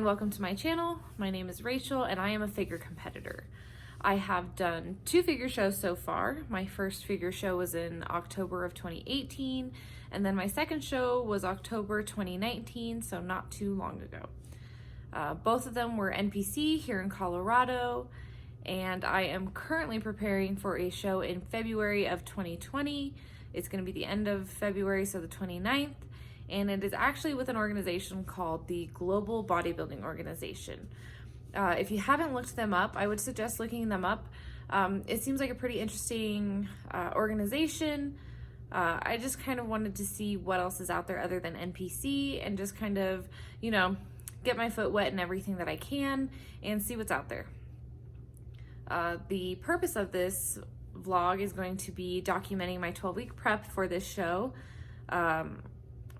welcome to my channel. My name is Rachel and I am a figure competitor. I have done 2 figure shows so far. My first figure show was in October of 2018, and then my second show was October 2019, so not too long ago. Both of them were NPC here in Colorado, and I am currently preparing for a show in February of 2020. It's going to be the end of February, so the 29th, and it is actually with an organization called the Global Bodybuilding Organization. If you haven't looked them up, I would suggest looking them up. It seems like a pretty interesting organization. I just kind of wanted to see what else is out there other than NPC and just kind of, get my foot wet in everything that I can and see what's out there. The purpose of this vlog is going to be documenting my 12-week prep for this show.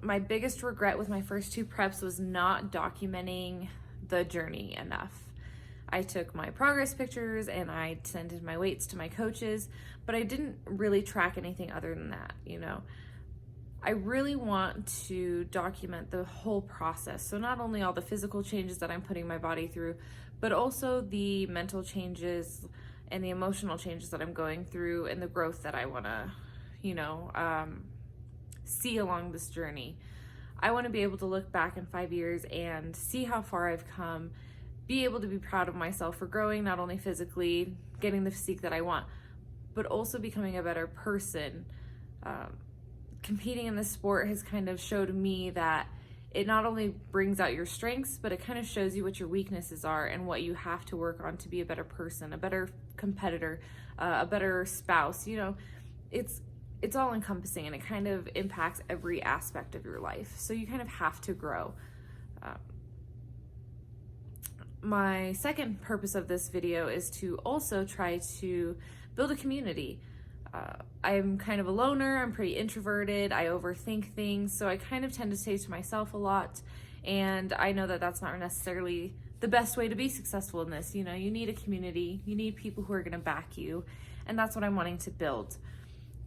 My biggest regret with my first 2 preps was not documenting the journey enough. I took my progress pictures and I sent in my weights to my coaches, but I didn't really track anything other than that, I really want to document the whole process. So not only all the physical changes that I'm putting my body through, but also the mental changes and the emotional changes that I'm going through and the growth that I want to, see along this journey. I want to be able to look back in 5 years and see how far I've come, be able to be proud of myself for growing, not only physically, getting the physique that I want, but also becoming a better person. Competing in this sport has kind of showed me that it not only brings out your strengths, but it kind of shows you what your weaknesses are and what you have to work on to be a better person, a better competitor, a better spouse. It's all encompassing and it kind of impacts every aspect of your life. So you kind of have to grow. My second purpose of this video is to also try to build a community. I'm kind of a loner, I'm pretty introverted, I overthink things, so I kind of tend to stay to myself a lot, and I know that that's not necessarily the best way to be successful in this. You need a community, you need people who are going to back you, and that's what I'm wanting to build.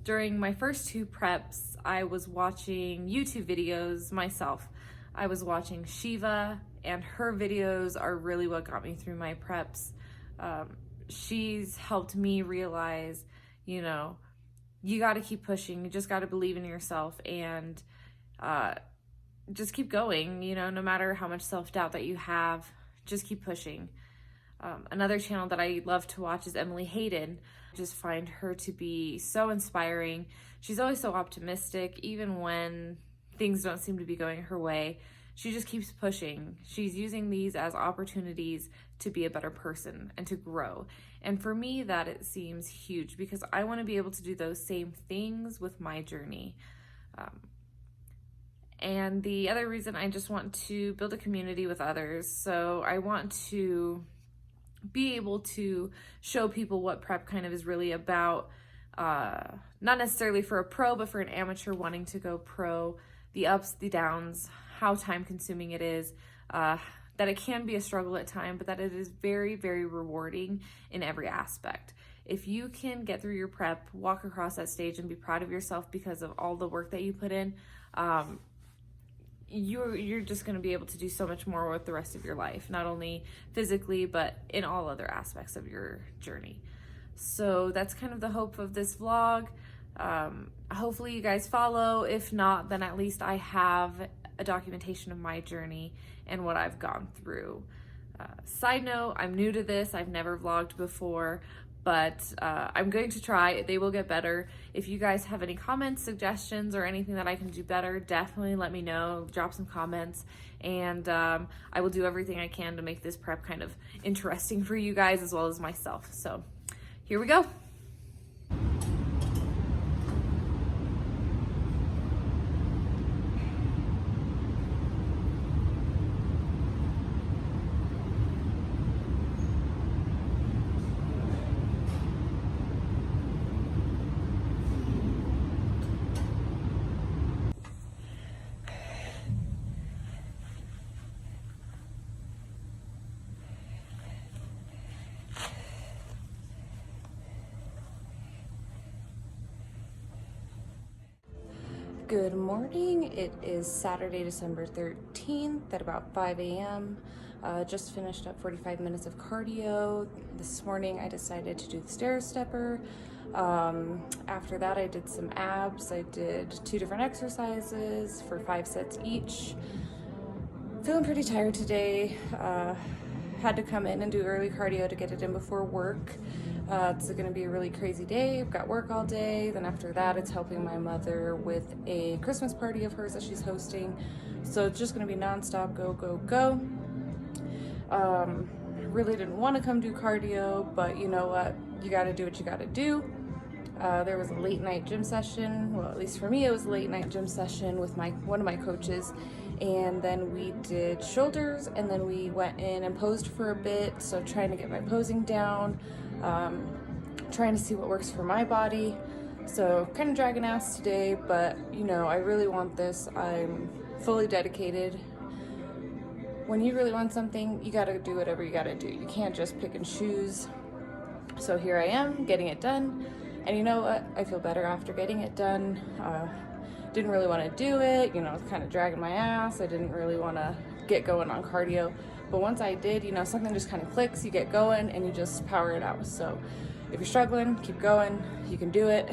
During my first 2 preps, I was watching YouTube videos myself. I was watching Shiva, and her videos are really what got me through my preps. She's helped me realize, you got to keep pushing. You just got to believe in yourself and just keep going, no matter how much self-doubt that you have, just keep pushing. Another channel that I love to watch is Emily Hayden. I just find her to be so inspiring. She's always so optimistic, even when things don't seem to be going her way. She just keeps pushing. She's using these as opportunities to be a better person and to grow. And for me, that it seems huge because I want to be able to do those same things with my journey. And the other reason, I just want to build a community with others. So I want to be able to show people what prep kind of is really about, not necessarily for a pro, but for an amateur wanting to go pro, the ups, the downs, how time consuming it is, that it can be a struggle at times, but that it is very, very rewarding in every aspect. If you can get through your prep, walk across that stage and be proud of yourself because of all the work that you put in, you're just going to be able to do so much more with the rest of your life, not only physically, but in all other aspects of your journey. So that's kind of the hope of this vlog. Hopefully you guys follow. If not, then at least I have a documentation of my journey and what I've gone through. Side note, I'm new to this. I've never vlogged before, but I'm going to try. They will get better. If you guys have any comments, suggestions, or anything that I can do better, definitely let me know. Drop some comments, and I will do everything I can to make this prep kind of interesting for you guys as well as myself. So here we go. Good morning. It is Saturday, December 13th at about 5 a.m. Just finished up 45 minutes of cardio. This morning I decided to do the stair stepper. After that I did some abs. I did 2 different exercises for 5 sets each. Feeling pretty tired today. Had to come in and do early cardio to get it in before work. It's going to be a really crazy day. I've got work all day. Then after that, it's helping my mother with a Christmas party of hers that she's hosting. So it's just going to be nonstop, go, go, go. Really didn't want to come do cardio, but you know what? You got to do what you got to do. There was a late night gym session. Well, at least for me, it was a late night gym session with one of my coaches. And then we did shoulders, and then we went in and posed for a bit. So trying to get my posing down, trying to see what works for my body. So kind of dragging ass today, but you know, I really want this. I'm fully dedicated. When you really want something, you gotta do whatever you gotta do. You can't just pick and choose. So here I am, getting it done. And you know what? I feel better after getting it done. Didn't really want to do it, you know, kind of dragging my ass. I didn't really want to get going on cardio. But once I did, you know, something just kind of clicks, you get going and you just power it out. So if you're struggling, keep going. You can do it.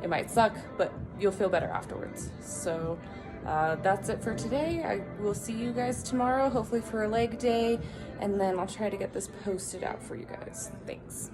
It might suck, but you'll feel better afterwards. So that's it for today. I will see you guys tomorrow, hopefully for a leg day. And then I'll try to get this posted out for you guys. Thanks.